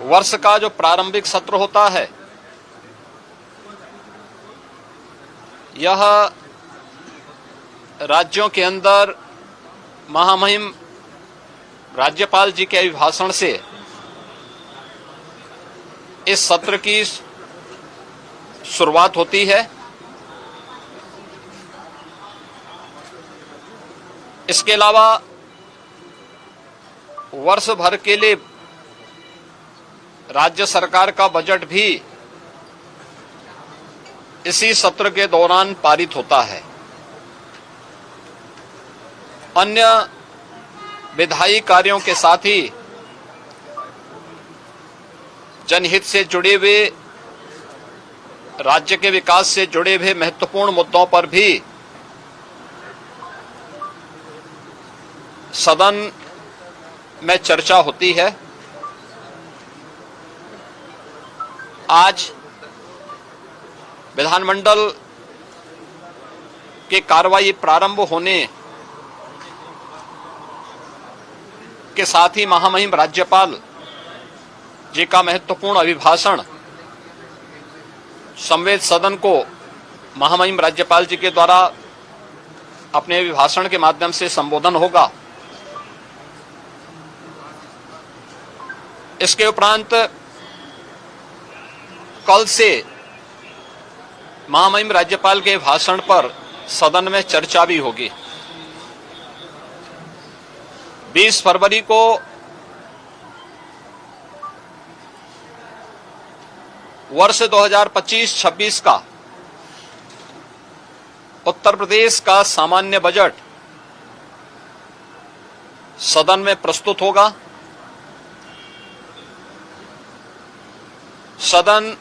वर्ष का जो प्रारंभिक सत्र होता है, यह राज्यों के अंदर महामहिम राज्यपाल जी के अभिभाषण से इस सत्र की शुरुआत होती है। इसके अलावा वर्ष भर के लिए राज्य सरकार का बजट भी इसी सत्र के दौरान पारित होता है। अन्य विधायी कार्यों के साथ ही जनहित से जुड़े हुए, राज्य के विकास से जुड़े हुए महत्वपूर्ण मुद्दों पर भी सदन में चर्चा होती है। आज विधानमंडल के कार्रवाई प्रारंभ होने के साथ ही महामहिम राज्यपाल जी का महत्वपूर्ण अभिभाषण संवेद सदन को महामहिम राज्यपाल जी के द्वारा अपने अभिभाषण के माध्यम से संबोधन होगा। इसके उपरांत कल से महामहिम राज्यपाल के भाषण पर सदन में चर्चा भी होगी। 20 फरवरी को वर्ष 2025-26 का उत्तर प्रदेश का सामान्य बजट सदन में प्रस्तुत होगा। सदन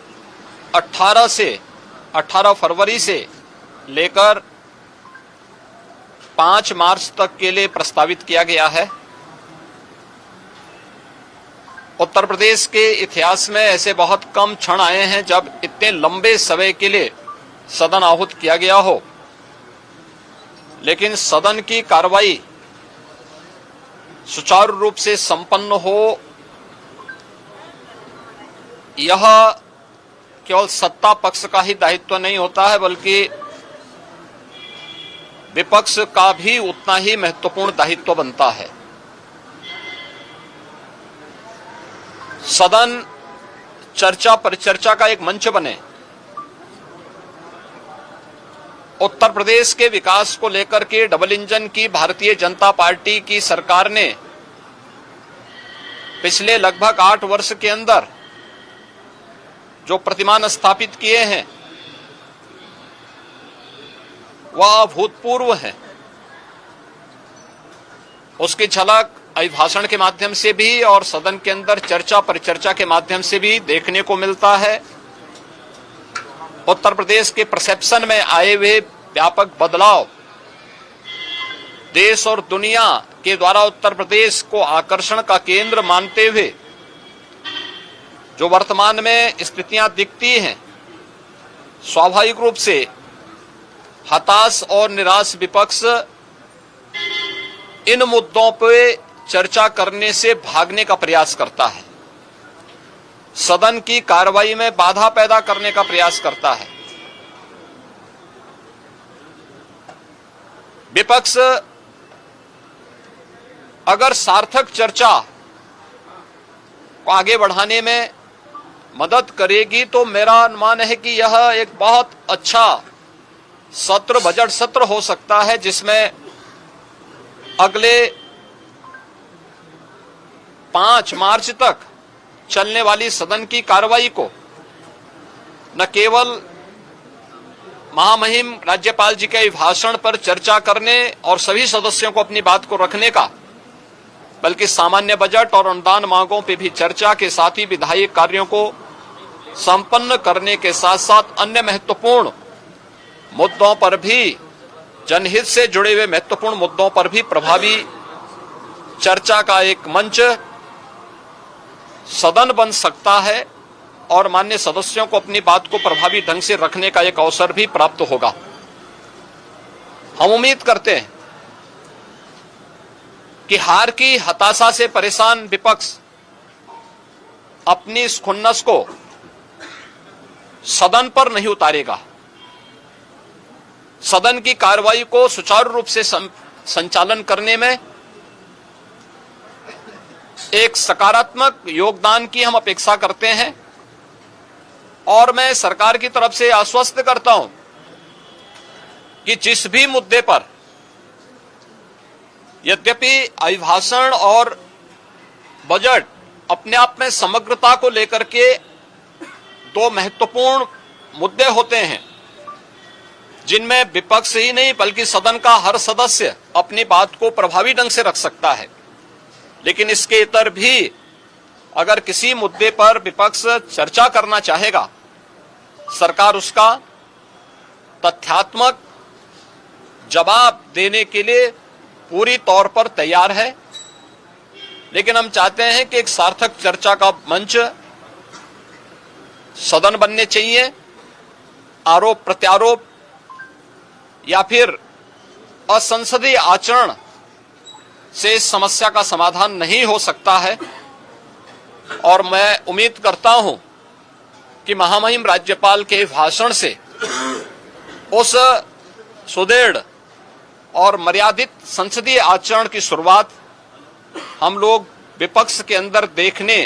18 फरवरी से लेकर 5 मार्च तक के लिए प्रस्तावित किया गया है। उत्तर प्रदेश के इतिहास में ऐसे बहुत कम क्षण आए हैं जब इतने लंबे समय के लिए सदन आहूत किया गया हो, लेकिन सदन की कार्रवाई सुचारू रूप से संपन्न हो, यह केवल सत्ता पक्ष का ही दायित्व नहीं होता है, बल्कि विपक्ष का भी उतना ही महत्वपूर्ण दायित्व बनता है। सदन चर्चा परिचर्चा का एक मंच बने। उत्तर प्रदेश के विकास को लेकर के डबल इंजन की भारतीय जनता पार्टी की सरकार ने पिछले लगभग 8 वर्ष के अंदर जो प्रतिमान स्थापित किए हैं वह अभूतपूर्व है। उसकी झलक अभिभाषण के माध्यम से भी और सदन के अंदर चर्चा परिचर्चा के माध्यम से भी देखने को मिलता है। उत्तर प्रदेश के परसेप्शन में आए हुए व्यापक बदलाव देश और दुनिया के द्वारा उत्तर प्रदेश को आकर्षण का केंद्र मानते हुए जो वर्तमान में स्थितियां दिखती हैं, स्वाभाविक रूप से हताश और निराश विपक्ष इन मुद्दों पे चर्चा करने से भागने का प्रयास करता है, सदन की कार्रवाई में बाधा पैदा करने का प्रयास करता है। विपक्ष अगर सार्थक चर्चा को आगे बढ़ाने में मदद करेगी तो मेरा अनुमान है कि यह एक बहुत अच्छा सत्र, बजट सत्र हो सकता है, जिसमें अगले 5 मार्च तक चलने वाली सदन की कार्रवाई को न केवल महामहिम राज्यपाल जी के अभिभाषण पर चर्चा करने और सभी सदस्यों को अपनी बात को रखने का, बल्कि सामान्य बजट और अनुदान मांगों पर भी चर्चा के साथ ही विधायी कार्यों को संपन्न करने के साथ साथ अन्य महत्वपूर्ण मुद्दों पर भी, जनहित से जुड़े हुए महत्वपूर्ण मुद्दों पर भी प्रभावी चर्चा का एक मंच सदन बन सकता है और माननीय सदस्यों को अपनी बात को प्रभावी ढंग से रखने का एक अवसर भी प्राप्त होगा। हम उम्मीद करते हैं कि हार की हताशा से परेशान विपक्ष अपनी इस खुन्नस को सदन पर नहीं उतारेगा, सदन की कार्रवाई को सुचारू रूप से संचालन करने में एक सकारात्मक योगदान की हम अपेक्षा करते हैं। और मैं सरकार की तरफ से आश्वस्त करता हूं कि जिस भी मुद्दे पर, यद्यपि अभिभाषण और बजट अपने आप में समग्रता को लेकर के दो महत्वपूर्ण मुद्दे होते हैं, जिनमें विपक्ष ही नहीं बल्कि सदन का हर सदस्य अपनी बात को प्रभावी ढंग से रख सकता है, लेकिन इसके इतर भी अगर किसी मुद्दे पर विपक्ष चर्चा करना चाहेगा, सरकार उसका तथ्यात्मक जवाब देने के लिए पूरी तौर पर तैयार है। लेकिन हम चाहते हैं कि एक सार्थक चर्चा का मंच सदन बनने चाहिए। आरोप प्रत्यारोप या फिर असंसदीय आचरण से इस समस्या का समाधान नहीं हो सकता है। और मैं उम्मीद करता हूं कि महामहिम राज्यपाल के भाषण से उस सुदृढ़ और मर्यादित संसदीय आचरण की शुरुआत हम लोग विपक्ष के अंदर देखने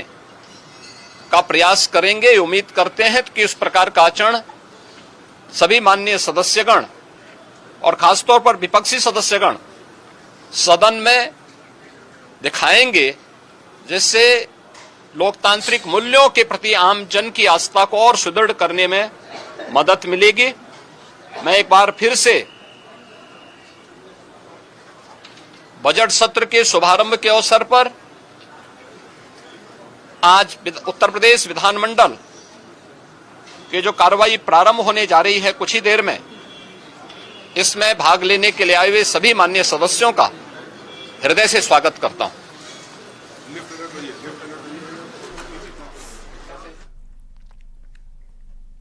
का प्रयास करेंगे। उम्मीद करते हैं कि इस प्रकार का आचरण सभी माननीय सदस्यगण और खासतौर पर विपक्षी सदस्यगण सदन में दिखाएंगे, जिससे लोकतांत्रिक मूल्यों के प्रति आम जन की आस्था को और सुदृढ़ करने में मदद मिलेगी। मैं एक बार फिर से बजट सत्र के शुभारंभ के अवसर पर आज उत्तर प्रदेश विधानमंडल की जो कार्रवाई प्रारंभ होने जा रही है कुछ ही देर में, इसमें भाग लेने के लिए आए हुए सभी माननीय सदस्यों का हृदय से स्वागत करता हूं।